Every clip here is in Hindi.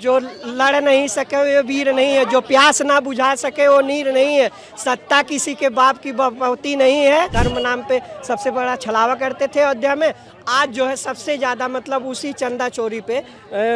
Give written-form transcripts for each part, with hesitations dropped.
जो लड़ नहीं सके वो वीर नहीं है, जो प्यास ना बुझा सके वो नीर नहीं है, सत्ता किसी के बाप की बपौती नहीं है। धर्म नाम पे सबसे बड़ा छलावा करते थे अयोध्या में, आज जो है सबसे ज़्यादा मतलब उसी चंदा चोरी पे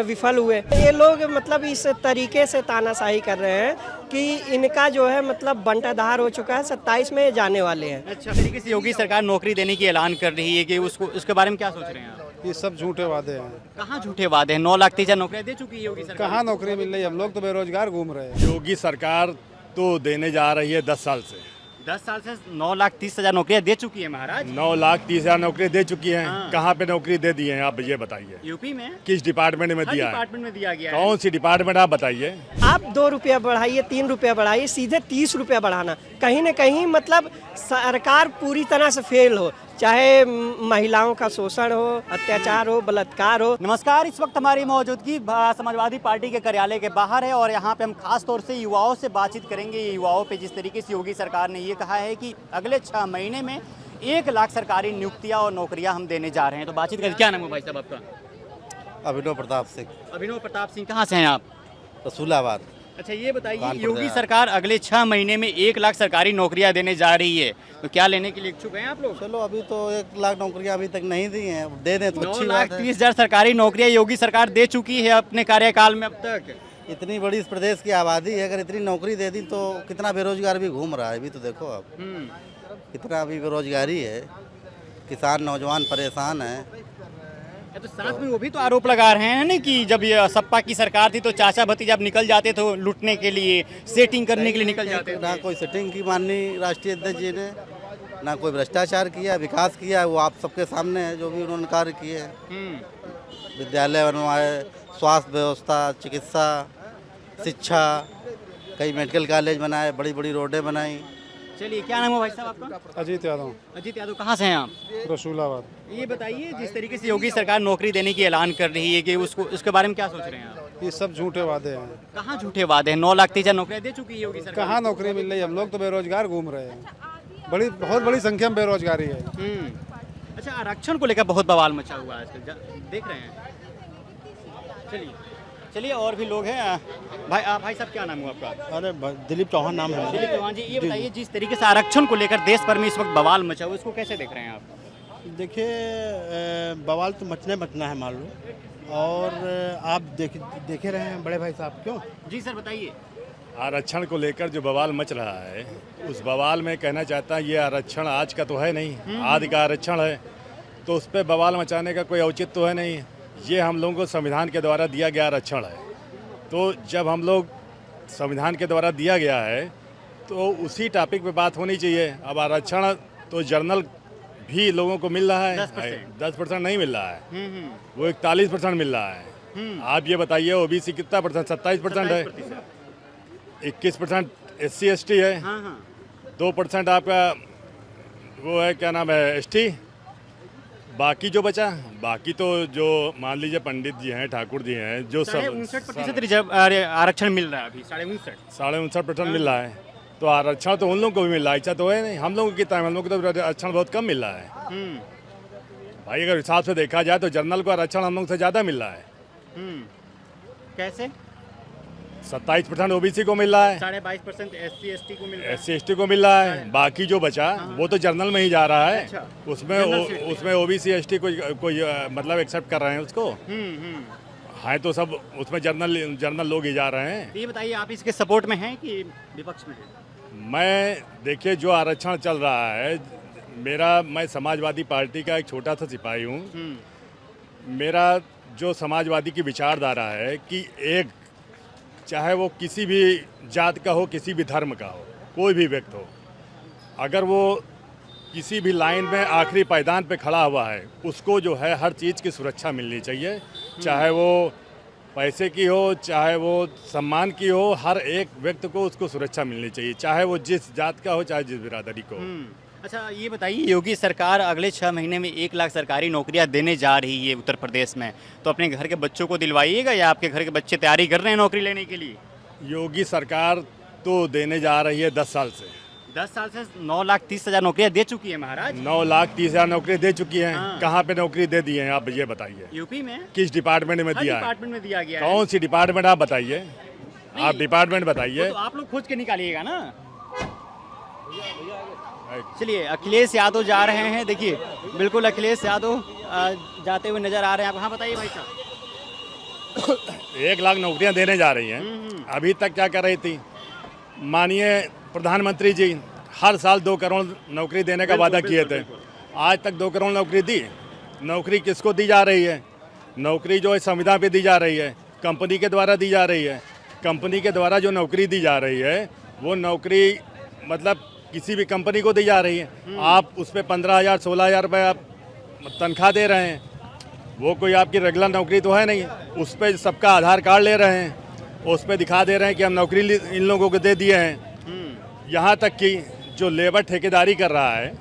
विफल हुए। ये लोग मतलब इस तरीके से तानाशाही कर रहे हैं कि इनका जो है मतलब बंटाधार हो चुका है। 27 में ये जाने वाले हैं। अच्छा तरीके से योगी सरकार नौकरी देने की ऐलान कर रही है कि उसके बारे में क्या सोच रहे हैं आप? ये सब झूठे वादे हैं। कहाँ झूठे वादे हैं? 9 लाख 30,000 नौकरियां दे चुकी है योगी सरकार। कहाँ नौकरी मिल रही है? हम लोग तो बेरोजगार घूम रहे हैं। योगी सरकार तो देने जा रही है 10 साल से। 10 साल से 9,30,000 नौकरियां दे चुकी है महाराज। 9,30,000 नौकरी दे चुकी हैं। हाँ। कहाँ पे नौकरी दे दी है आप ये बताइए? यूपी में किस डिपार्टमेंट में हर दिया है? डिपार्टमेंट में दिया गया है। कौन सी डिपार्टमेंट आप बताइए? आप 2 रुपया बढ़ाइए, 3 रुपया बढ़ाइए, सीधे 30 रुपया बढ़ाना, कहीं ना कहीं मतलब सरकार पूरी तरह से फेल हो, चाहे महिलाओं का शोषण हो, अत्याचार हो, बलात्कार हो। नमस्कार, इस वक्त हमारी मौजूदगी समाजवादी पार्टी के कार्यालय के बाहर है और यहाँ पे हम खास तौर से युवाओं से बातचीत करेंगे। युवाओं पे जिस तरीके से योगी सरकार ने ये कहा है कि अगले 6 महीने में 1 लाख सरकारी नियुक्तियाँ और नौकरियाँ हम देने जा रहे हैं, तो बातचीत करें। क्या नाम है भाई साहब आपका? अभिनव प्रताप सिंह, अभिनव प्रताप सिंह। कहाँ से हैं आप? रसूलाबाद। अच्छा ये बताइए, कानपुर योगी से आए। सरकार अगले 6 महीने में 1 लाख सरकारी नौकरियां देने जा रही है, तो क्या लेने के लिए इच्छुक हैं आप लोग? चलो अभी तो 1 लाख नौकरियां अभी तक नहीं दी हैं, दे दें तो अच्छी बात है। 9,30,000 सरकारी नौकरियां योगी सरकार दे चुकी है अपने कार्यकाल में अब तक। इतनी बड़ी इस प्रदेश की आबादी है, अगर इतनी नौकरी दे दी तो कितना बेरोजगार भी घूम रहा है। अभी तो देखो आप कितना अभी बेरोजगारी है, किसान नौजवान परेशान है। तो साथ में वो भी तो आरोप लगा रहे हैं ना कि जब ये सपा की सरकार थी तो चाचा भतीजा निकल जाते थे लूटने के लिए, सेटिंग करने के लिए निकल जाते थे। ना कोई सेटिंग की माननीय राष्ट्रीय अध्यक्ष जी ने, ना कोई भ्रष्टाचार किया, विकास किया, वो आप सबके सामने है जो भी उन्होंने कार्य किए हैं। विद्यालय बनवाए, स्वास्थ्य व्यवस्था, चिकित्सा, शिक्षा, कई मेडिकल कॉलेज बनाए, बड़ी बड़ी रोडें बनाई। चलिए, क्या नाम है भाई साहब आपका? अजीत यादव, अजीत यादव। कहाँ से हैं आप? रसूलाबाद। ये बताइए, जिस तरीके से योगी सरकार नौकरी देने की ऐलान कर रही है कि उसके बारे में क्या सोच रहे हैं आप? ये सब झूठे वादे हैं। कहाँ झूठे वादे हैं? 9,30,000 नौकरियां दे चुकी है योगी सरकार। कहाँ नौकरी मिल रही है? हम लोग तो बेरोजगार घूम रहे हैं। बहुत बड़ी संख्या में बेरोजगारी है। अच्छा, आरक्षण को लेकर बहुत बवाल मचा हुआ है आजकल, देख रहे हैं। चलिए और भी लोग हैं। भाई साहब, क्या नाम है आपका? अरे दिलीप चौहान नाम है। दिलीप चौहान जी, ये बताइए, जिस तरीके से आरक्षण को लेकर देश भर में इस वक्त बवाल मचा हुआ, इसको कैसे देख रहे हैं आप? देखिए, बवाल तो मचना है मालूम, और आप देखे रहे हैं बड़े भाई साहब। क्यों जी सर, बताइए। आरक्षण को लेकर जो बवाल मच रहा है, उस बवाल में कहना चाहता है ये आरक्षण आज का तो है नहीं, आदि का आरक्षण है, तो उस पर बवाल मचाने का कोई औचित्य तो है नहीं। ये हम लोगों को संविधान के द्वारा दिया गया आरक्षण है, तो जब हम लोग संविधान के द्वारा दिया गया है तो उसी टॉपिक पे बात होनी चाहिए। अब आरक्षण तो जनरल भी लोगों को मिल रहा है, 10% नहीं मिल रहा है, वो 41% मिल रहा है। आप ये बताइए ओबीसी कितना परसेंट? 27% है, 21% SC ST है, 2% आपका वो है, क्या नाम है, ST। बाकी जो बचा, बाकी तो जो मान लीजिए पंडित जी हैं, ठाकुर जी हैं, जो सब 59% रिजर्व आरक्षण मिल रहा है अभी। 59.5% मिल रहा है, तो आरक्षण तो उन लोगों को भी मिल रहा है, ऐसा तो है नहीं। हम लोगों को कितना है? हम लोगों को तो आरक्षण बहुत कम मिल रहा है भाई। अगर हिसाब से देखा जाए तो जनरल को आरक्षण हम लोग से ज़्यादा मिल रहा है। कैसे? 27% OBC को मिल रहा है, 22% SC ST को मिल रहा है। SC ST को मिल रहा है, बाकी जो बचा वो तो जनरल में ही जा रहा है। अच्छा। उसमें OBC ST कोई मतलब एक्सेप्ट कर रहे हैं उसको। हाँ, तो सब उसमें जनरल लोग ही जा रहे हैं। ये बताइए, आप इसके सपोर्ट में हैं कि विपक्ष में हैं? मैं देखिए, जो आरक्षण चल रहा है, मैं समाजवादी पार्टी का एक छोटा सा सिपाही हूँ। मेरा जो समाजवादी की विचारधारा है कि एक, चाहे वो किसी भी जात का हो, किसी भी धर्म का हो, कोई भी व्यक्ति हो, अगर वो किसी भी लाइन में आखिरी पायदान पे खड़ा हुआ है, उसको जो है हर चीज़ की सुरक्षा मिलनी चाहिए, चाहे वो पैसे की हो, चाहे वो सम्मान की हो, हर एक व्यक्ति को उसको सुरक्षा मिलनी चाहिए, चाहे वो जिस जात का हो, चाहे जिस बिरादरी को हो। अच्छा ये बताइए, योगी सरकार अगले 6 महीने में 1 लाख सरकारी नौकरियां देने जा रही है उत्तर प्रदेश में, तो अपने घर के बच्चों को दिलवाइएगा या आपके घर के बच्चे तैयारी कर रहे हैं नौकरी लेने के लिए? योगी सरकार तो देने जा रही है 10 साल से। 10 साल से 9,30,000 नौकरियां दे चुकी है महाराज। 9,30,000 नौकरी दे चुकी हैं। हाँ। कहाँ पे नौकरी दे दी है आप ये बताइए। यूपी में किस डिपार्टमेंट में हर दिया है? डिपार्टमेंट में दिया गया है। कौन सी डिपार्टमेंट आप बताइए, आप डिपार्टमेंट वो बताइए। तो आप लोग खोज के निकालिएगा ना। चलिए अखिलेश यादव जा रहे हैं, देखिए बिल्कुल अखिलेश यादव जाते हुए नजर आ रहे हैं। आप हाँ बताइए भाई साहब। 1 लाख नौकरियां देने जा रही हैं। अभी तक क्या कर रही थी माननीय प्रधानमंत्री जी, हर साल 2 करोड़ नौकरी देने का वादा किए थे। आज तक 2 करोड़ नौकरी दी। नौकरी किसको दी जा रही है? नौकरी जो है संविदा पे दी जा रही है, कंपनी के द्वारा दी जा रही है। कंपनी के द्वारा जो नौकरी दी जा रही है वो नौकरी मतलब किसी भी कंपनी को दी जा रही है। आप उस पर 15,000 16,000 रुपये आप तनख्वाह दे रहे हैं, वो कोई आपकी रेगुलर नौकरी तो है नहीं। उस पर सबका आधार कार्ड ले रहे हैं, उस पर दिखा दे रहे हैं कि हम नौकरी इन लोगों को दे दिए हैं। यहाँ तक कि जो लेबर ठेकेदारी कर रहा है,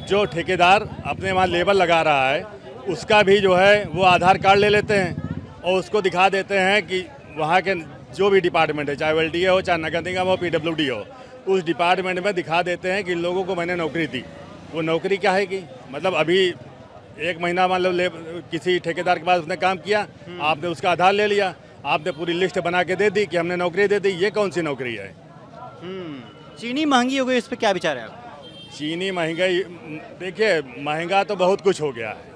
जो ठेकेदार अपने वहाँ लेबर लगा रहा है, उसका भी जो है वो आधार कार्ड ले लेते हैं और उसको दिखा देते हैं कि वहाँ के जो भी डिपार्टमेंट है, चाहे LDA हो, चाहे नगर निगम हो, PWD हो, उस डिपार्टमेंट में दिखा देते हैं कि इन लोगों को मैंने नौकरी दी। वो नौकरी क्या है कि मतलब अभी 1 महीना मान लो किसी ठेकेदार के पास उसने काम किया, आपने उसका आधार ले लिया, आपने पूरी लिस्ट बना के दे दी कि हमने नौकरी दे दी। ये कौन सी नौकरी है? चीनी महंगी हो गई, इस पर क्या विचार है आप? चीनी महंगाई, देखिए महंगा तो बहुत कुछ हो गया है।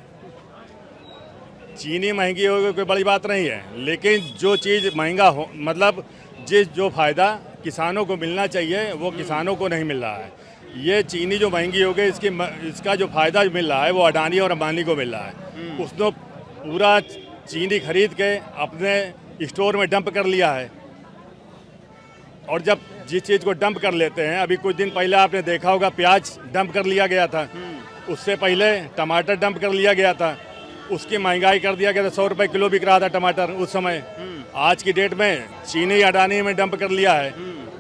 चीनी महंगी हो गई कोई बड़ी बात नहीं है, लेकिन जो चीज़ महंगा हो मतलब जो फ़ायदा किसानों को मिलना चाहिए वो किसानों को नहीं मिल रहा है। ये चीनी जो महंगी हो गई इसका जो फ़ायदा मिल रहा है वो अडानी और अंबानी को मिल रहा है। उसने पूरा चीनी खरीद के अपने स्टोर में डंप कर लिया है। और जब जिस चीज़ को डंप कर लेते हैं, अभी कुछ दिन पहले आपने देखा होगा प्याज डंप कर लिया गया था, उससे पहले टमाटर डंप कर लिया गया था, उसकी महंगाई कर दिया गया था। 100 रुपये किलो बिक रहा था टमाटर उस समय। आज की डेट में चीनी अडानी में डंप कर लिया है।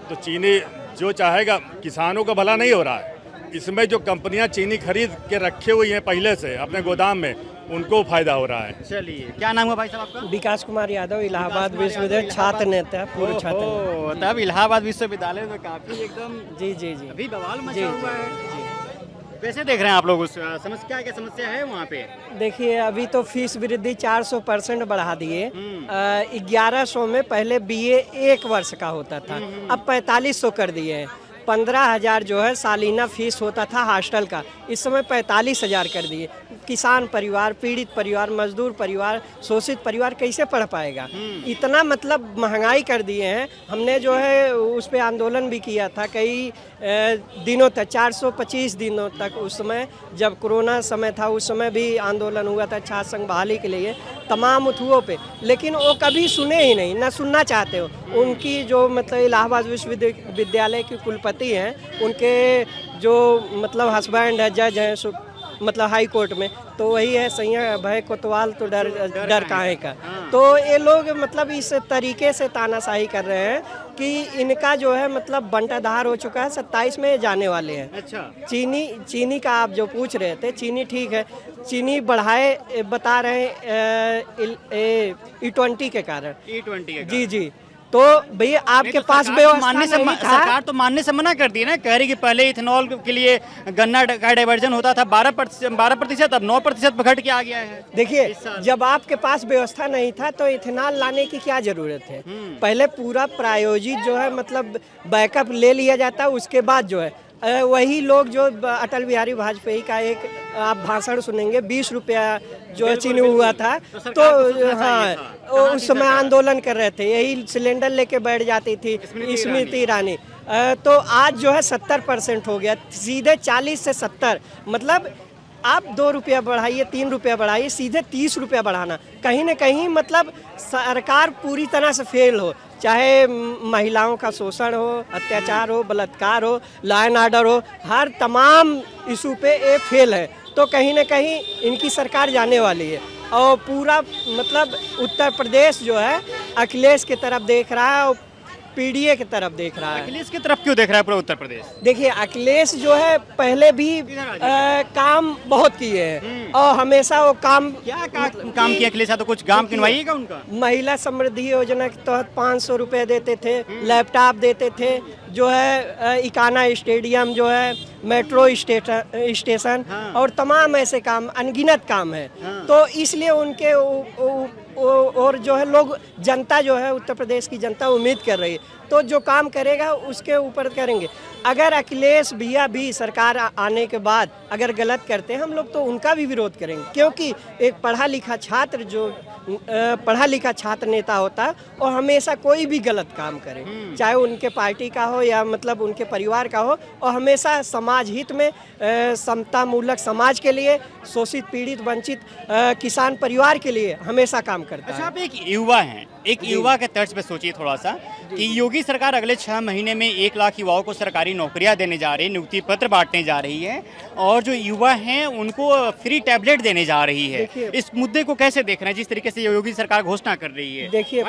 तो चीनी जो चाहेगा, किसानों का भला नहीं हो रहा है इसमें। जो कंपनियां चीनी खरीद के रखे हुई हैं पहले से अपने गोदाम में, उनको फायदा हो रहा है। चलिए क्या नाम है भाई साहब आपका? विकास कुमार यादव, इलाहाबाद विश्वविद्यालय छात्र नेता, पूर्व छात्र। तब इलाहाबाद विश्वविद्यालय में काफी एकदम जी जी जी अभी बवाल जी मचा हुआ है। जी। कैसे देख रहे हैं आप लोग उस समस्या, क्या समस्या है वहाँ पे? देखिए अभी तो फीस वृद्धि 400% बढ़ा दिए। 1100 में पहले BA 1 वर्ष का होता था, अब 4500 कर दिए हैं। 15,000 जो है सालाना फीस होता था हॉस्टल का, इस समय 45,000 कर दिए। किसान परिवार, पीड़ित परिवार, मजदूर परिवार, शोषित परिवार कैसे पढ़ पाएगा? इतना मतलब महंगाई कर दिए हैं। हमने जो है उस पर आंदोलन भी किया था कई दिनों तक, 425 दिनों तक। उस समय जब कोरोना समय था उस समय भी आंदोलन हुआ था छात्र संघ बहाली के लिए तमाम उठुओं पे, लेकिन वो कभी सुने ही नहीं, ना सुनना चाहते हो। उनकी जो मतलब इलाहाबाद विश्वविद्यालय की कुलपति हैं, उनके जो मतलब हस्बैंड है, जज हैं मतलब हाई कोर्ट में, तो वही है सैया भाई कोतवाल, तो डर काहे का। तो ये लोग मतलब इस तरीके से तानाशाही कर रहे हैं कि इनका जो है मतलब बंटाधार हो चुका है। 27 में जाने वाले हैं। अच्छा, चीनी का आप जो पूछ रहे थे, चीनी ठीक है, चीनी बढ़ाए बता रहे हैं E20 के कारण। E20 जी जी। तो भैया आपके पास व्यवस्था नहीं था। सरकार तो मानने से मना कर दी ना, कह रही कि पहले इथेनॉल के लिए गन्ना का डाइवर्जन होता था 12%, अब 9% घट के आ गया है। देखिए जब आपके पास व्यवस्था नहीं था तो इथेनॉल लाने की क्या जरूरत है? पहले पूरा प्रायोजित जो है मतलब बैकअप ले लिया जाता, उसके बाद जो है वही लोग जो अटल बिहारी वाजपेयी का एक आप भाषण सुनेंगे, 20 रुपया जो चीनी हुआ था, तो हाँ उस समय आंदोलन कर रहे थे, यही सिलेंडर लेके बैठ जाती थी स्मृति ईरानी। तो आज जो है 70% हो गया, सीधे 40 से 70। मतलब आप 2 रुपया बढ़ाइए, 3 रुपया बढ़ाइए, सीधे 30 रुपया बढ़ाना, कहीं ना कहीं मतलब सरकार पूरी तरह से फेल हो। चाहे महिलाओं का शोषण हो, अत्याचार हो, बलात्कार हो, लॉ एंड ऑर्डर हो, हर तमाम इशू पे ये फेल है। तो कहीं ना कहीं इनकी सरकार जाने वाली है और पूरा मतलब उत्तर प्रदेश जो है अखिलेश की तरफ देख रहा है। पीडीए की तरफ देख रहा है। अखिलेश की तरफ क्यों देख रहा है पूरा उत्तर प्रदेश? देखिए अखिलेश जो है पहले भी काम बहुत किए हैं और हमेशा वो काम काम किया अखिलेश यादव? कुछ काम किनवाइएगा उनका? महिला समृद्धि योजना के तहत 500 रुपए देते थे, लैपटॉप देते थे, जो है इकाना स्टेडियम जो है, मेट्रो स्टेशन और तमाम ऐसे काम, अनगिनत काम है। तो इसलिए उनके और जो है लोग, जनता जो है उत्तर प्रदेश की जनता उम्मीद कर रही है, तो जो काम करेगा उसके ऊपर करेंगे। अगर अखिलेश भैया भी सरकार आने के बाद अगर गलत करते हैं, हम लोग तो उनका भी विरोध करेंगे, क्योंकि एक पढ़ा लिखा छात्र जो पढ़ा लिखा छात्र नेता होता है और हमेशा कोई भी गलत काम करे, चाहे उनके पार्टी का हो या मतलब उनके परिवार का हो, और हमेशा समाज हित में, समता मूलक समाज के लिए, शोषित पीड़ित वंचित किसान परिवार के लिए हमेशा काम करता अच्छा, है। आप एक युवा हैं, एक युवा के तर्ज पे सोचिए थोड़ा सा कि योगी सरकार अगले 6 महीने में 1 लाख युवाओं को सरकारी नौकरियां देने जा रही है, नियुक्ति पत्र बांटने जा रही है, और जो युवा हैं उनको फ्री टैबलेट देने जा रही है। इस मुद्दे को कैसे देख रहे हैं जिस तरीके से योगी सरकार घोषणा कर रही है? देखिए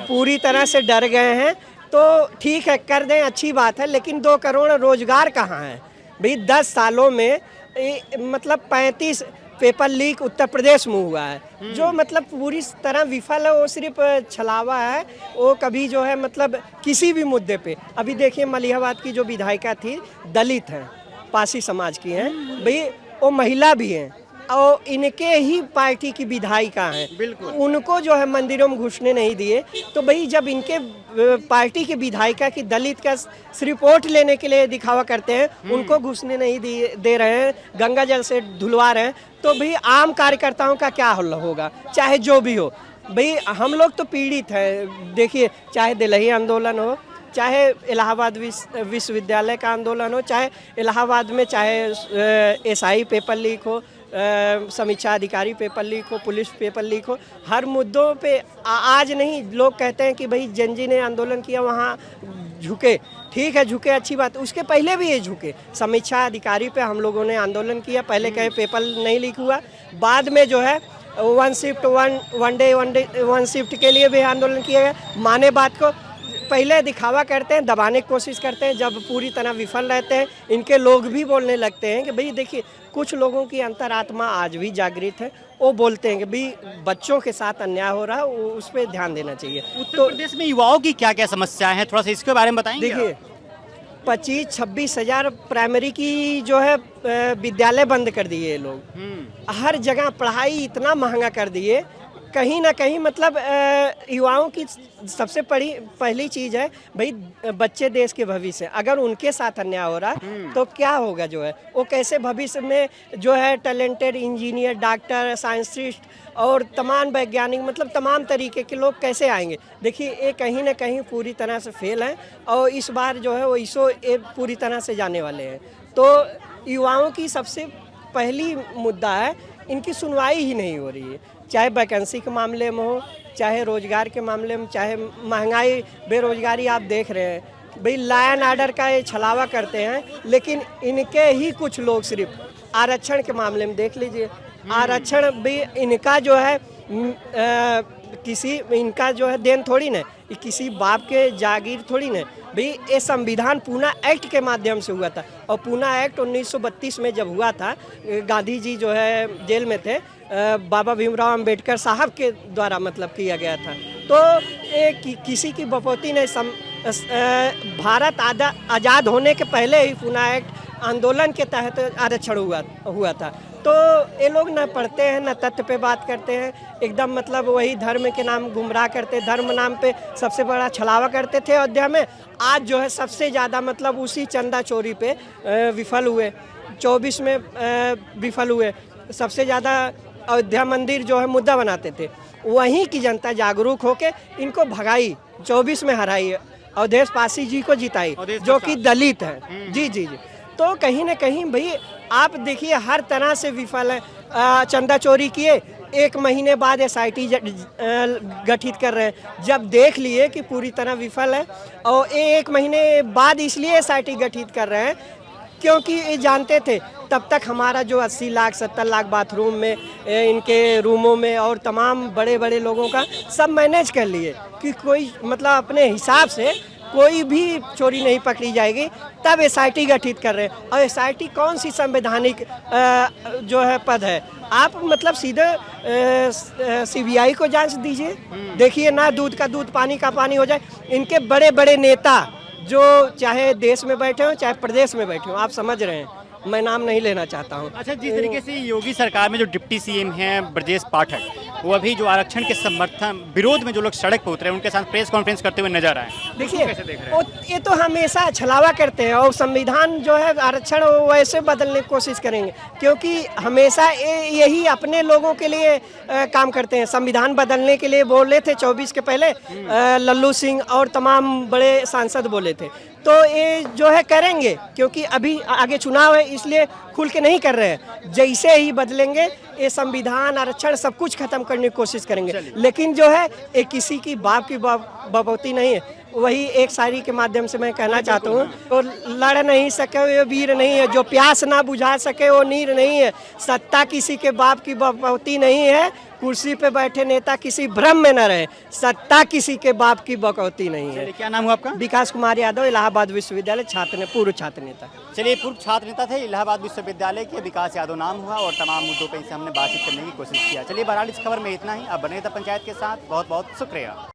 पूरी तरह से डर गए हैं, तो ठीक है कर दें, अच्छी बात है, लेकिन 2 करोड़ रोजगार कहाँ है भाई? 10 सालों में मतलब 35 पेपर लीक उत्तर प्रदेश में हुआ है, जो मतलब पूरी तरह विफल है। वो सिर्फ छलावा है, वो कभी जो है मतलब किसी भी मुद्दे पे, अभी देखिए मलिहाबाद की जो विधायिका थी, दलित हैं, पासी समाज की हैं भाई, वो महिला भी हैं और इनके ही पार्टी की विधायिका हैं, बिल्कुल उनको जो है मंदिरों में घुसने नहीं दिए। तो भाई जब इनके पार्टी की विधायिका की दलित का सिर्फ वोट लेने के लिए दिखावा करते हैं, उनको घुसने नहीं दे रहे हैं, गंगा जल से धुलवा रहे हैं, तो भाई आम कार्यकर्ताओं का क्या हल होगा, चाहे जो भी हो। भाई हम लोग तो पीड़ित हैं, देखिए चाहे दिल्ली आंदोलन हो, चाहे इलाहाबाद विश्वविद्यालय का आंदोलन हो, चाहे इलाहाबाद में चाहे SI पेपर लीक हो, समीक्षा अधिकारी पेपर लीक हो, पुलिस पेपर लीक हो, हर मुद्दों पे आज नहीं, लोग कहते हैं कि भाई जंजी ने आंदोलन किया वहाँ झुके, ठीक है झुके, अच्छी बात, उसके पहले भी ये झुके। समीक्षा अधिकारी पे हम लोगों ने आंदोलन किया, पहले कहे पेपर नहीं लीक हुआ, बाद में जो है वन शिफ्ट के लिए भी आंदोलन किया गया। माने बात को, पहले दिखावा करते हैं, दबाने की कोशिश करते हैं, जब पूरी तरह विफल रहते हैं, इनके लोग भी बोलने लगते हैं कि भाई देखिए कुछ लोगों की अंतरात्मा आज भी जागृत है, वो बोलते हैं कि भाई बच्चों के साथ अन्याय हो रहा है, उस पर ध्यान देना चाहिए। उत्तर प्रदेश में युवाओं की क्या क्या समस्याएं हैं, थोड़ा सा इसके बारे में बताएंगे? देखिए 25-26 हजार प्राइमरी की जो है विद्यालय बंद कर दिए ये लोग, हर जगह पढ़ाई इतना महंगा कर दिए, कहीं ना कहीं मतलब युवाओं की सबसे पहली चीज़ है भाई बच्चे देश के भविष्य, अगर उनके साथ अन्याय हो रहा तो क्या होगा, जो है वो कैसे भविष्य में जो है टैलेंटेड इंजीनियर, डॉक्टर, साइंटिस्ट और तमाम वैज्ञानिक, मतलब तमाम तरीके के लोग कैसे आएंगे। देखिए ये कहीं ना कहीं पूरी तरह से फेल है, और इस बार जो है वो ISRO पूरी तरह से जाने वाले हैं। तो युवाओं की सबसे पहली मुद्दा है, इनकी सुनवाई ही नहीं हो रही है, चाहे वैकेंसी के मामले में हो, चाहे रोजगार के मामले में, चाहे महंगाई बेरोजगारी आप देख रहे हैं भाई, लायन आर्डर का ये छलावा करते हैं, लेकिन इनके ही कुछ लोग सिर्फ आरक्षण के मामले में देख लीजिए, आरक्षण भी इनका जो है इनका जो है देन थोड़ी ना, किसी बाप के जागीर थोड़ी ना भाई, ये संविधान पूना एक्ट के माध्यम से हुआ था, और पूना एक्ट 1932 में जब हुआ था, गांधी जी जो है जेल में थे, बाबा भीमराव अंबेडकर साहब के द्वारा मतलब किया गया था। तो किसी की बपौती ने भारत आज़ाद होने के पहले ही पूना एक्ट आंदोलन के तहत आरक्षण हुआ था। तो ये लोग ना पढ़ते हैं, ना तथ्य पे बात करते हैं, एकदम मतलब वही धर्म के नाम गुमराह करते, धर्म नाम पे सबसे बड़ा छलावा करते थे अयोध्या में, आज जो है सबसे ज़्यादा मतलब उसी चंदा चोरी पे विफल हुए, 24 में विफल हुए। सबसे ज़्यादा अयोध्या मंदिर जो है मुद्दा बनाते थे, वहीं की जनता जागरूक होके इनको भगाई, 24 में हराई, अवधेश पासी जी को जिताई जो कि दलित है। जी जी जी। तो कहीं ना कहीं भाई आप देखिए हर तरह से विफल है, चंदा चोरी किए, 1 महीने बाद SIT गठित कर रहे हैं, जब देख लिए कि पूरी तरह विफल है, और 1 महीने बाद इसलिए SIT गठित कर रहे हैं क्योंकि ये जानते थे तब तक हमारा जो 80 लाख 70 लाख बाथरूम में, इनके रूमों में और तमाम बड़े बड़े लोगों का सब मैनेज कर लिए, कि कोई मतलब अपने हिसाब से कोई भी चोरी नहीं पकड़ी जाएगी, तब एसआईटी गठित कर रहे हैं। और एसआईटी कौन सी संवैधानिक जो है पद है? आप मतलब सीधे सीबीआई को जांच दीजिए, देखिए ना दूध का दूध पानी का पानी हो जाए। इनके बड़े बड़े नेता जो चाहे देश में बैठे हो चाहे प्रदेश में बैठे हो, आप समझ रहे हैं, मैं नाम नहीं लेना चाहता हूँ। अच्छा, जिस तरीके से योगी सरकार में जो डिप्टी सीएम हैं ब्रजेश पाठक, वो अभी जो आरक्षण के समर्थन विरोध में जो लोग सड़क पर उतरे उनके साथ प्रेस कॉन्फ्रेंस करते हुए नजर आए, देखिए कैसे देख रहे हैं? ये तो हमेशा छलावा करते हैं और संविधान जो है आरक्षण वैसे बदलने की कोशिश करेंगे, क्योंकि हमेशा यही अपने लोगों के लिए काम करते हैं। संविधान बदलने के लिए बोले थे 24 के पहले लल्लू सिंह और तमाम बड़े सांसद बोले थे, तो ये जो है करेंगे, क्योंकि अभी आगे चुनाव है इसलिए खुल के नहीं कर रहे हैं। जैसे ही बदलेंगे ये संविधान आरक्षण सब कुछ खत्म करने की कोशिश करेंगे, लेकिन जो है ये किसी की बाप की बपौती नहीं है। वही एक शायरी के माध्यम से मैं कहना चाहता हूँ, तो लड़ नहीं सके वो वीर नहीं है, जो प्यास ना बुझा सके वो नीर नहीं है, सत्ता किसी के बाप की बपौती नहीं है, कुर्सी पे बैठे नेता किसी भ्रम में न रहे, सत्ता किसी के बाप की बकौती नहीं है। क्या नाम हुआ आपका? विकास कुमार यादव, इलाहाबाद विश्वविद्यालय पूर्व छात्र नेता। चलिए, पूर्व छात्र नेता थे इलाहाबाद विश्वविद्यालय के, विकास यादव नाम हुआ, और तमाम मुद्दों पर इनसे हमने बातचीत करने की कोशिश किया। चलिए, बहरहाल इस खबर में इतना ही। अब बने थे पंचायत के साथ, बहुत बहुत शुक्रिया।